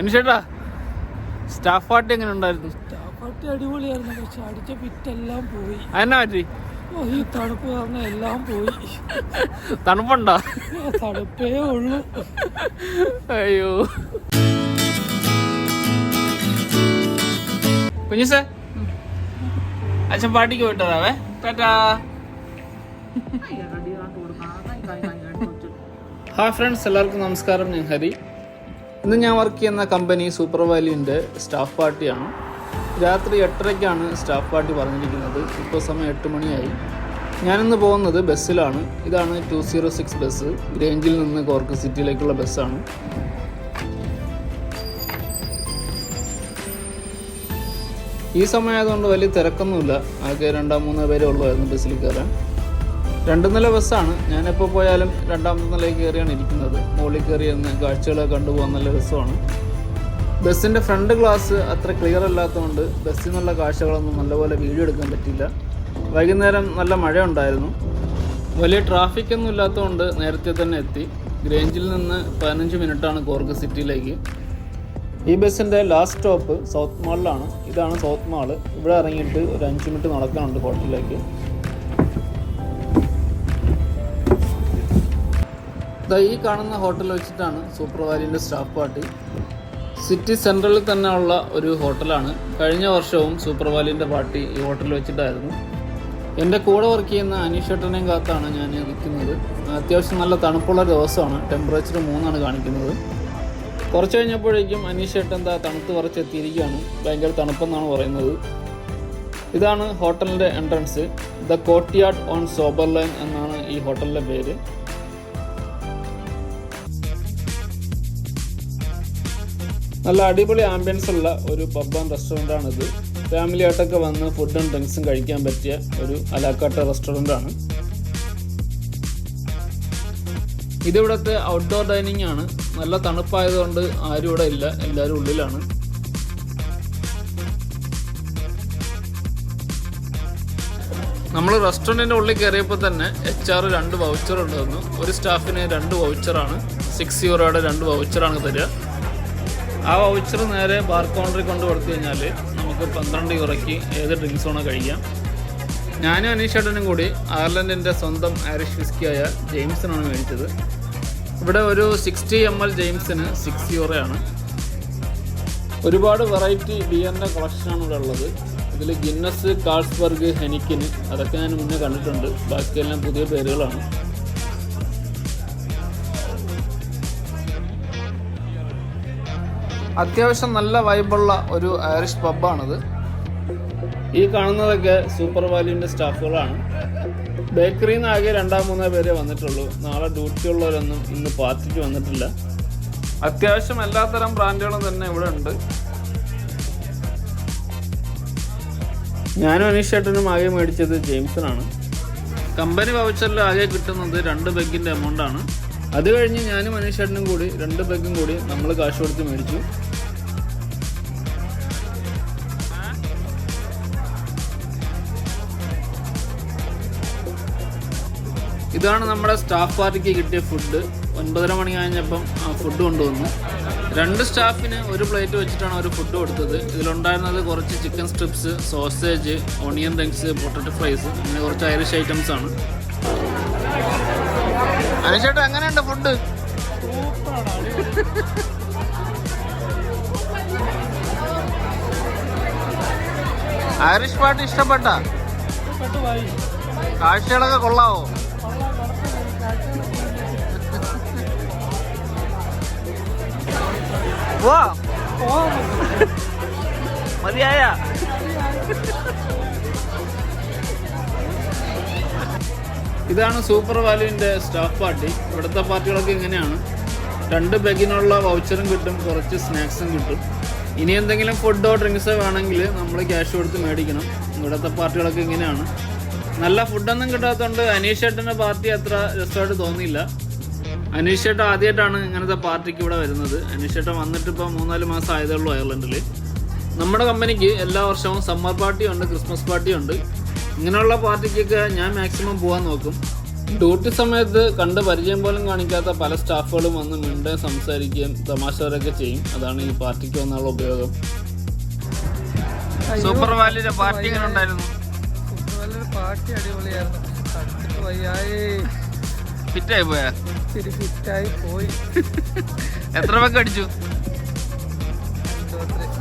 അനുഷേട്ടാ, staff party എങ്ങനെ ഉണ്ടായിരുന്നു? Staff party അടിപൊളിയായിരുന്നു. പക്ഷെ അടിച്ച പിറ്റെല്ലാം പോയി. എന്നാ പറ്റി? ഈ തണുപ്പ് കാരണം എല്ലാം പോയി. തണുപ്പുണ്ടോ? തണുപ്പേ ഉള്ളൂ. അയ്യോ കുഞ്ഞുസേ, അച്ഛൻ പാർട്ടിക്ക് പോയിട്ടതാവേ. ടാറ്റാ. ഹായ് ഫ്രണ്ട്സ്, എല്ലാവർക്കും നമസ്കാരം. ഞാൻ ഹരി. ഇന്ന് ഞാൻ വർക്ക് ചെയ്യുന്ന കമ്പനി സൂപ്പർ വാല്യൂൻ്റെ സ്റ്റാഫ് പാർട്ടിയാണ്. രാത്രി 8:30-ക്കാണ് സ്റ്റാഫ് പാർട്ടി പറഞ്ഞിരിക്കുന്നത്. ഇപ്പോൾ സമയം 8 മണിയായി. ഞാനിന്ന് പോകുന്നത് ബസ്സിലാണ്. ഇതാണ് 206 ബസ്. ഗ്രേഞ്ചിൽ നിന്ന് കോർക്ക് സിറ്റിയിലേക്കുള്ള ബസ്സാണ്. ഈ സമയമായതുകൊണ്ട് വലിയ തിരക്കൊന്നുമില്ല. ആകെ 2-3 പേരേ ഉള്ളായിരുന്നു ബസ്സിൽ കയറാൻ. 2 നില ബസ്സാണ്. ഞാനെപ്പോൾ പോയാലും 2ാമത്തെ നിലയിൽ കയറിയാണ് ഇരിക്കുന്നത്. മുകളിൽ കയറി എന്ന് കാഴ്ചകളൊക്കെ കണ്ടുപോകാൻ നല്ല രസമാണ്. ബസ്സിൻ്റെ ഫ്രണ്ട് ഗ്ലാസ് അത്ര ക്ലിയർ അല്ലാത്തതുകൊണ്ട് ബസ്സിൽ നിന്നുള്ള കാഴ്ചകളൊന്നും നല്ലപോലെ വീഡിയോ എടുക്കാൻ പറ്റില്ല. വൈകുന്നേരം നല്ല മഴ ഉണ്ടായിരുന്നു. വലിയ ട്രാഫിക്കൊന്നും ഇല്ലാത്തതുകൊണ്ട് നേരത്തെ തന്നെ എത്തി. ഗ്രേഞ്ചിൽ നിന്ന് 15 മിനിറ്റാണ് കോർക്ക് സിറ്റിയിലേക്ക്. ഈ ബസ്സിൻ്റെ ലാസ്റ്റ് സ്റ്റോപ്പ് സൗത്ത് മാളിലാണ്. ഇതാണ് സൗത്ത് മാള്. ഇവിടെ ഇറങ്ങിയിട്ട് ഒരു 5 മിനിറ്റ് നടക്കാനുണ്ട് ഹോട്ടലിലേക്ക്. ഈ കാണുന്ന ഹോട്ടൽ വെച്ചിട്ടാണ് സൂപ്പർ വാല്യൂൻ്റെ സ്റ്റാഫ് പാർട്ടി. സിറ്റി സെൻട്രലിൽ തന്നെ ഉള്ള ഒരു ഹോട്ടലാണ്. കഴിഞ്ഞ വർഷവും സൂപ്പർ വാല്യൂൻ്റെ പാർട്ടി ഈ ഹോട്ടലിൽ വെച്ചിട്ടായിരുന്നു. എൻ്റെ കൂടെ വർക്ക് ചെയ്യുന്ന അനീഷേട്ടനെയും കാത്താണ് ഞാൻ നിൽക്കുന്നത്. അത്യാവശ്യം നല്ല തണുപ്പുള്ള ദിവസമാണ്. ടെമ്പറേച്ചർ 3 കാണിക്കുന്നത്. കുറച്ച് കഴിഞ്ഞപ്പോഴേക്കും അനീഷേട്ടൻ തണുത്ത് വരച്ചെത്തിയിരിക്കുകയാണ്. ഭയങ്കര തണുപ്പെന്നാണ് പറയുന്നത്. ഇതാണ് ഹോട്ടലിൻ്റെ എൻട്രൻസ്. ദ കോർട്ട്യാർഡ് ഓൺ സോബർലൈൻ എന്നാണ് ഈ ഹോട്ടലിൻ്റെ പേര്. നല്ല അടിപൊളി ആംബിയൻസ് ഉള്ള ഒരു പബ് ആൻഡ് റെസ്റ്റോറൻ്റാണിത്. ഫാമിലി ആയിട്ടൊക്കെ വന്ന് ഫുഡ് ആൻഡ് ഡ്രിങ്ക്സും കഴിക്കാൻ പറ്റിയ ഒരു അലാക്കാട്ട റെസ്റ്റോറൻ്റാണ്. ഇതിവിടുത്തെ ഔട്ട്ഡോർ ഡൈനിങ് ആണ്. നല്ല തണുപ്പായതുകൊണ്ട് ആരും ഇവിടെ ഇല്ല, എല്ലാവരും ഉള്ളിലാണ്. നമ്മൾ റെസ്റ്റോറൻറ്റിൻ്റെ ഉള്ളിൽ കയറിയപ്പോൾ തന്നെ HR 2 വൗച്ചർ ഉണ്ടായിരുന്നു. ഒരു സ്റ്റാഫിന് 2 വൗച്ചറാണ്. 6 യൂറോയുടെ 2 വൗച്ചറാണ് തരിക. ആ വൗച്ചർ നേരെ ബാർ കൗണ്ടറിൽ കൊണ്ട് കൊടുത്തു കഴിഞ്ഞാൽ നമുക്ക് 12 യൂറോയ്ക്ക് ഏത് ഡ്രിങ്ക്സ് വേണോ കഴിക്കാം. ഞാനും അനീഷേട്ടനും കൂടി അയർലൻഡിൻ്റെ സ്വന്തം ഐറിഷ് വിസ്കിയായ ജെയിംസനാണ് മേടിച്ചത്. ഇവിടെ ഒരു 60 ml ജെയിംസിന് 6 യൂറോയാണ്. ഒരുപാട് വെറൈറ്റി ബിയറിൻ്റെ കളക്ഷനാണ് ഇവിടെ ഉള്ളത്. ഇതിൽ ഗിന്നസ്, കാൾസ്ബർഗ്, ഹെനിക്കിന് അതൊക്കെ ഞാൻ മുന്നേ കണ്ടിട്ടുണ്ട്. ബാക്കിയെല്ലാം പുതിയ പേരുകളാണ്. അത്യാവശ്യം നല്ല വൈബുള്ള ഒരു ഐറിഷ് പബ്ബാണിത്. ഈ കാണുന്നതൊക്കെ സൂപ്പർ വാല്യൂൻ്റെ സ്റ്റാഫുകളാണ്. ബേക്കറിയിൽ നിന്ന് ആകെ 2-3 പേരെ വന്നിട്ടുള്ളൂ. നാളെ ഡ്യൂട്ടി ഉള്ളവരൊന്നും ഇന്ന് പാർട്ടിക്ക് വന്നിട്ടില്ല. അത്യാവശ്യം എല്ലാത്തരം ബ്രാൻഡുകളും തന്നെ ഇവിടെ ഉണ്ട്. ഞാനും അനീഷേട്ടനും ആകെ മേടിച്ചത് ജെയിംസനാണ്. കമ്പനി വൗച്ചറിൽ ആകെ കിട്ടുന്നത് 2 ബെഗിൻ്റെ എമൗണ്ടാണ്. അത് കഴിഞ്ഞ് ഞാനും അനീഷേട്ടനും കൂടി 2 ബെഗും കൂടി നമ്മൾ കാശ് കൊടുത്ത് മേടിച്ചു. ഇതാണ് നമ്മുടെ സ്റ്റാഫ് പാർട്ടിക്ക് കിട്ടിയ ഫുഡ്. 9:30 മണി കഴിഞ്ഞപ്പം ഫുഡ് കൊണ്ടുവന്നു. 2 സ്റ്റാഫിന് ഒരു പ്ലേറ്റ് വെച്ചിട്ടാണ് അവർ ഫുഡ് കൊടുത്തത്. ഇതിലുണ്ടായിരുന്നത് കുറച്ച് chicken strips, sausage, onion rings, potato fries, അങ്ങനെ കുറച്ച് ഐറിഷ് ഐറ്റംസ് ആണ്. അനീഷേട്ടാ, എങ്ങനെയുണ്ട് ഫുഡ്? ഐറിഷ് പാർട്ടി ഇഷ്ടപ്പെട്ട? കാഴ്ചകളൊക്കെ കൊള്ളാവോ? മതിയായ? ഇതാണ് സൂപ്പർ വാല്യൂവിൻ്റെ സ്റ്റാഫ് പാർട്ടി. ഇവിടുത്തെ പാർട്ടികളൊക്കെ ഇങ്ങനെയാണ്. 2 ബെഗിനുള്ള വൗച്ചറും കിട്ടും, കുറച്ച് സ്നാക്സും കിട്ടും. ഇനി എന്തെങ്കിലും ഫുഡോ ഡ്രിങ്ക്സോ വേണമെങ്കിൽ നമ്മൾ ക്യാഷ് കൊടുത്ത് മേടിക്കണം. ഇവിടുത്തെ പാർട്ടികളൊക്കെ ഇങ്ങനെയാണ്. നല്ല ഫുഡൊന്നും കിട്ടാത്തതുകൊണ്ട് അനീഷേട്ടൻ്റെ പാർട്ടി അത്ര രസമായിട്ട് തോന്നിയില്ല. അനീഷേട്ടൻ ആദ്യമായിട്ടാണ് ഇങ്ങനത്തെ പാർട്ടിക്ക് ഇവിടെ വരുന്നത്. അനീഷേട്ടൻ വന്നിട്ട് ഇപ്പോൾ 3-4 മാസം ആയതേ ഉള്ളൂ അയർലൻഡിൽ. നമ്മുടെ കമ്പനിക്ക് എല്ലാ വർഷവും സമ്മർ പാർട്ടിയുണ്ട്, ക്രിസ്മസ് പാർട്ടിയുണ്ട്. ഇങ്ങനെയുള്ള പാർട്ടിക്കൊക്കെ ഞാൻ മാക്സിമം പോകാൻ നോക്കും. ഡ്യൂട്ടി സമയത്ത് കണ്ട് പരിചയം പോലും കാണിക്കാത്ത പല സ്റ്റാഫുകളും വന്ന് മിണ്ടുകയും സംസാരിക്കുകയും തമാശവരൊക്കെ ചെയ്യും. അതാണ് ഈ പാർട്ടിക്ക് വന്നുള്ള ഉപയോഗം. സൂപ്പർ വാലിയുടെ പാർട്ടി എങ്ങനെ ഉണ്ടായിരുന്നു? സൂപ്പർ വാലിയുടെ പാർട്ടി അടിപൊളിയായിരുന്നു. ഫിറ്റായി പോയാ? ഫിറ്റായി പോയി. എത്ര പേക്ക് അടിച്ചു?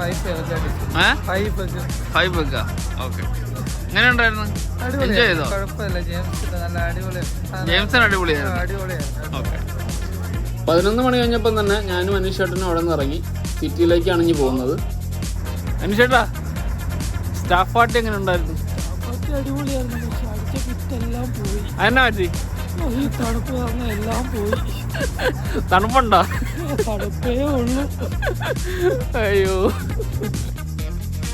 5 പേക്കാ? ഓക്കെ. എങ്ങനെ ഉണ്ടായിരുന്നു? എൻജോയ് ചെയ്തോ? ജെയിംസൺ അടിപൊളിയായിരുന്നു. ഓക്കെ. 11 മണി കഴിഞ്ഞപ്പോൾ തന്നെ ഞാനും അനീഷേട്ടനും അവിടെ നിന്ന് ഇറങ്ങി സിറ്റിയിലേക്കാണ് ഇനി പോകുന്നത്. അനീഷേട്ടാ, സ്റ്റാഫ് പാർട്ടി എങ്ങനെ ഉണ്ടായിരുന്നു? അടിപൊളിയായിരുന്നു. പക്ഷെ അടിച്ച ഫിറ്റെല്ലാം പോയി. അതെന്നാ പറ്റി? ഈ തണുപ്പ് കാരണം എല്ലാം പോയി. തണുപ്പുണ്ടോ? തണുപ്പേ ഉള്ളൂ. അയ്യോ.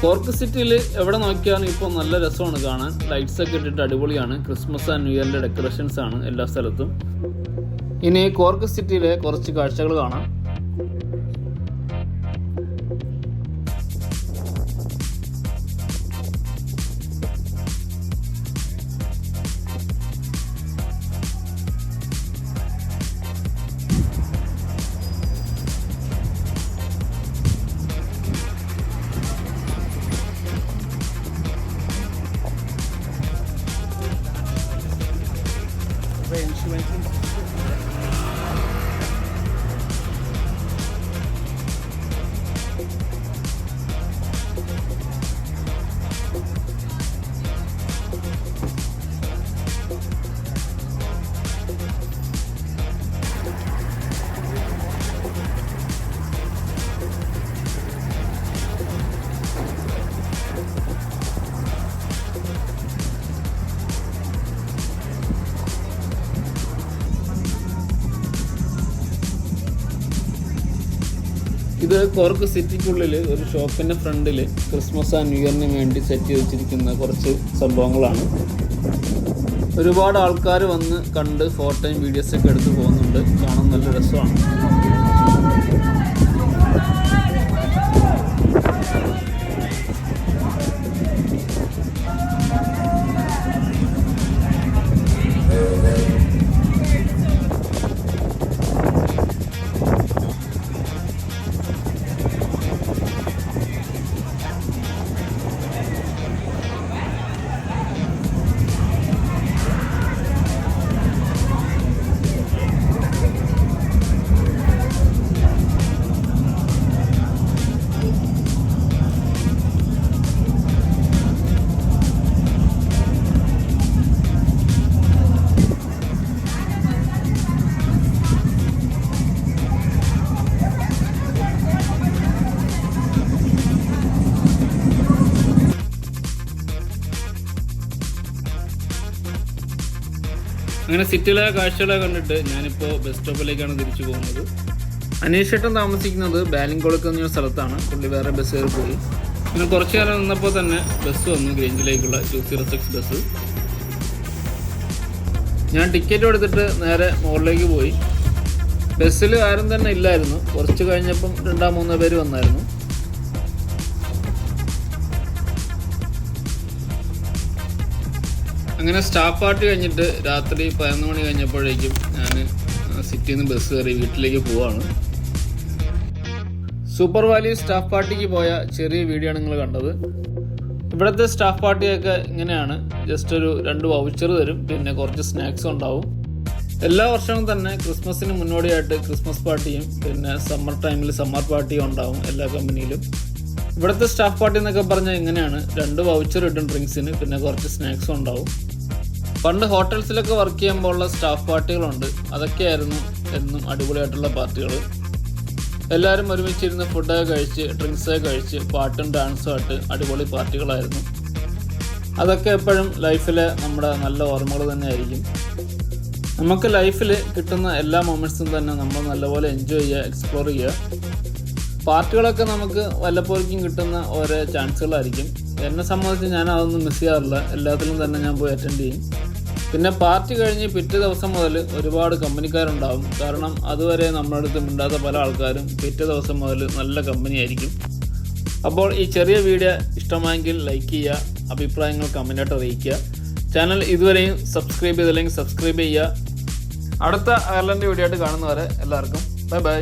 കോർക്ക് സിറ്റിയിൽ എവിടെ നോക്കിയാലും ഇപ്പോൾ നല്ല രസമാണ് കാണാൻ. ലൈറ്റ്സ് ഒക്കെ ഇട്ടിട്ട് അടിപൊളിയാണ്. ക്രിസ്മസ് ആൻഡ് ന്യൂ ഇയറിൻ്റെ ഡെക്കറേഷൻസ് ആണ് എല്ലാ സ്ഥലത്തും. ഇനി കോർക്ക് സിറ്റിയിലെ കുറച്ച് കാഴ്ചകൾ കാണാം. ഇത് കോർക്ക് സിറ്റിക്കുള്ളിൽ ഒരു ഷോപ്പിൻ്റെ ഫ്രണ്ടിൽ ക്രിസ്മസ് ആൻഡ് ന്യൂ ഇയറിന് വേണ്ടി സെറ്റ് ചെയ്ത് വെച്ചിരിക്കുന്ന കുറച്ച് സംഭവങ്ങളാണ്. ഒരുപാട് ആൾക്കാർ വന്ന് കണ്ട് ഫോട്ടോയും വീഡിയോസൊക്കെ എടുത്ത് പോകുന്നുണ്ട്. കാണാൻ നല്ല രസമാണ്. അങ്ങനെ സിറ്റിയിലെ കാഴ്ചകളെ കണ്ടിട്ട് ഞാനിപ്പോൾ ബസ് സ്റ്റോപ്പിലേക്കാണ് തിരിച്ചു പോകുന്നത്. അനീഷേട്ടൻ താമസിക്കുന്നത് ബാലിംഗോളക്ക് എന്ന സ്ഥലത്താണ്. പുള്ളി വേറെ ബസ് കയറി പോയി. പിന്നെ കുറച്ച് നേരം നിന്നപ്പോൾ തന്നെ ബസ് വന്നു, ഗ്രേഞ്ചിലേക്കുള്ള 206 ബസ്. ഞാൻ ടിക്കറ്റ് എടുത്തിട്ട് നേരെ മുകളിലേക്ക് പോയി. ബസ്സിൽ ആരും തന്നെ ഇല്ലായിരുന്നു. കുറച്ച് കഴിഞ്ഞപ്പം 2-3 പേര് വന്നായിരുന്നു. അങ്ങനെ സ്റ്റാഫ് പാർട്ടി കഴിഞ്ഞിട്ട് രാത്രി 11 മണി കഴിഞ്ഞപ്പോഴേക്കും ഞാൻ സിറ്റിയിൽ നിന്ന് ബസ് കയറി വീട്ടിലേക്ക് പോവാണ്. സൂപ്പർ വാലി സ്റ്റാഫ് പാർട്ടിക്ക് പോയ ചെറിയ വീഡിയോ ആണ് നിങ്ങൾ കണ്ടത്. ഇവിടുത്തെ സ്റ്റാഫ് പാർട്ടിയൊക്കെ ഇങ്ങനെയാണ്. ജസ്റ്റ് ഒരു 2 വൗച്ചർ തരും, പിന്നെ കുറച്ച് സ്നാക്സ് ഉണ്ടാവും. എല്ലാ വർഷവും തന്നെ ക്രിസ്മസിന് മുന്നോടിയായിട്ട് ക്രിസ്മസ് പാർട്ടിയും പിന്നെ സമ്മർ ടൈമിൽ സമ്മർ പാർട്ടിയും ഉണ്ടാവും എല്ലാ കമ്പനിയിലും. ഇവിടുത്തെ സ്റ്റാഫ് പാർട്ടി എന്നൊക്കെ പറഞ്ഞാൽ ഇങ്ങനെയാണ്. 2 വൗച്ചർ കിട്ടും ഡ്രിങ്ക്സിന്, പിന്നെ കുറച്ച് സ്നാക്സും ഉണ്ടാവും. പണ്ട് ഹോട്ടൽസിലൊക്കെ വർക്ക് ചെയ്യുമ്പോൾ ഉള്ള സ്റ്റാഫ് പാർട്ടികളുണ്ട്. അതൊക്കെയായിരുന്നു എന്നും അടിപൊളിയായിട്ടുള്ള പാർട്ടികൾ. എല്ലാവരും ഒരുമിച്ചിരുന്ന് ഫുഡൊക്കെ കഴിച്ച് ഡ്രിങ്ക്സൊക്കെ കഴിച്ച് പാട്ടും ഡാൻസും ആയിട്ട് അടിപൊളി പാർട്ടികളായിരുന്നു. അതൊക്കെ എപ്പോഴും ലൈഫിലെ നമ്മുടെ നല്ല ഓർമ്മകൾ തന്നെയായിരിക്കും. നമുക്ക് ലൈഫിൽ കിട്ടുന്ന എല്ലാ മൊമെൻറ്റ്സും തന്നെ നമ്മൾ നല്ലപോലെ എൻജോയ് ചെയ്യുക, എക്സ്പ്ലോർ ചെയ്യുക. പാർട്ടികളൊക്കെ നമുക്ക് വല്ലപ്പോഴേക്കും കിട്ടുന്ന ഓരോ ചാൻസുകളായിരിക്കും. എന്നെ സംബന്ധിച്ച് ഞാൻ അതൊന്നും മിസ് ചെയ്യാറില്ല. എല്ലാത്തിലും തന്നെ ഞാൻ പോയി അറ്റൻഡ് ചെയ്യും. പിന്നെ പാർട്ടി കഴിഞ്ഞ് പിറ്റേ ദിവസം മുതൽ ഒരുപാട് കമ്പനിക്കാരുണ്ടാവും. കാരണം അതുവരെ നമ്മുടെ അടുത്ത് മിണ്ടാത്ത പല ആൾക്കാരും പിറ്റേ ദിവസം മുതൽ നല്ല കമ്പനിയായിരിക്കും. അപ്പോൾ ഈ ചെറിയ വീഡിയോ ഇഷ്ടമായെങ്കിൽ ലൈക്ക് ചെയ്യുക, അഭിപ്രായങ്ങൾ കമൻറ്റായിട്ട് അറിയിക്കുക. ചാനൽ ഇതുവരെയും സബ്സ്ക്രൈബ് ചെയ്തില്ലെങ്കിൽ സബ്സ്ക്രൈബ് ചെയ്യുക. അടുത്ത അയർലൻഡ് വീഡിയോ ആയിട്ട് കാണുന്നവരെ എല്ലാവർക്കും ബൈ ബൈ.